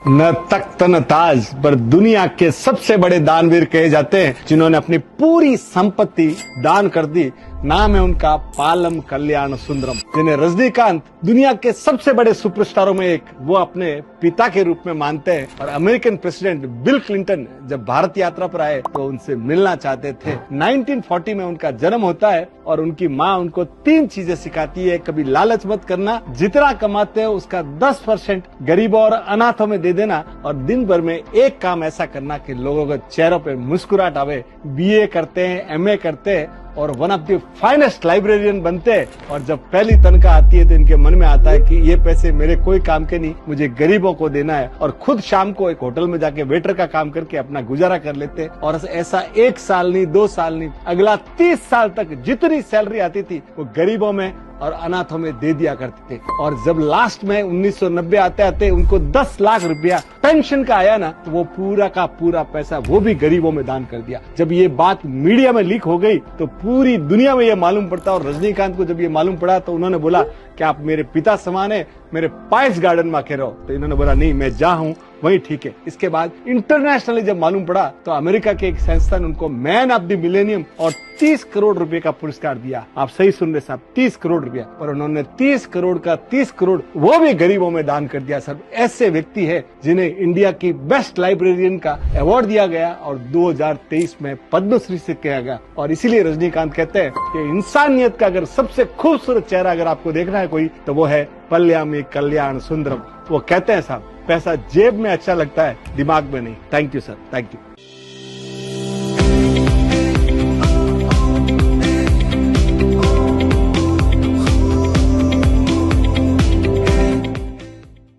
न तख्त न ताज पर दुनिया के सबसे बड़े दानवीर कहे जाते हैं, जिन्होंने अपनी पूरी संपत्ति दान कर दी। नाम है उनका पालम कल्याण सुंदरम, जिन्हें रजनीकांत दुनिया के सबसे बड़े सुपरस्टारों में एक वो अपने पिता के रूप में मानते हैं। और अमेरिकन प्रेसिडेंट बिल क्लिंटन जब भारत यात्रा पर आए तो उनसे मिलना चाहते थे। 1940 में उनका जन्म होता है और उनकी माँ उनको 3 चीजें सिखाती है। कभी लालच मत करना, जितना कमाते हो उसका 10% गरीबों और अनाथों में दे देना, और दिन भर में एक काम ऐसा करना कि लोगों के चेहरों पे मुस्कुराहट आवे। बीए करते हैं, एमए करते हैं और one of the finest librarian बनते हैं। और जब पहली तनख्वाह आती है तो इनके मन में आता है कि ये पैसे मेरे कोई काम के नहीं, मुझे गरीबों को देना है। और खुद शाम को एक होटल में जाके वेटर का काम करके अपना गुजारा कर लेते हैं। और ऐसा 1 साल नहीं, 2 साल नहीं, अगला 30 साल तक जितनी सैलरी आती थी वो गरीबों में और अनाथों में दे दिया करते थे। और जब लास्ट में 1990 आते आते उनको 10 लाख रुपया पेंशन का आया ना, तो वो पूरा का पूरा पैसा वो भी गरीबों में दान कर दिया। जब ये बात मीडिया में लीक हो गई तो पूरी दुनिया में ये मालूम पड़ता। और रजनीकांत को जब ये मालूम पड़ा तो उन्होंने बोला कि आप मेरे पिता समान है, मेरे पाइस गार्डन में आके रहो। तो इन्होंने बोला नहीं, मैं जहाँ हूँ वही ठीक है। इसके बाद इंटरनेशनली जब मालूम पड़ा तो अमेरिका के एक संस्था ने उनको मैन ऑफ द मिलेनियम और 30 करोड़ रुपए का पुरस्कार दिया। आप सही सुन रहे साहब, 30 करोड़ रुपया। और उन्होंने 30 करोड़ का 30 करोड़ वो भी गरीबों में दान कर दिया। सर, ऐसे व्यक्ति है जिन्हें इंडिया की बेस्ट लाइब्रेरियन का अवार्ड दिया गया और 2023 में पद्मश्री से किया गया। और इसीलिए रजनीकांत कहते हैं कि इंसानियत का अगर सबसे खूबसूरत चेहरा अगर आपको देखना है कोई, तो वो है पल्यामी कल्याण सुंदरम। वो कहते हैं साहब, पैसा जेब में अच्छा लगता है, दिमाग में नहीं। Thank you sir, thank you.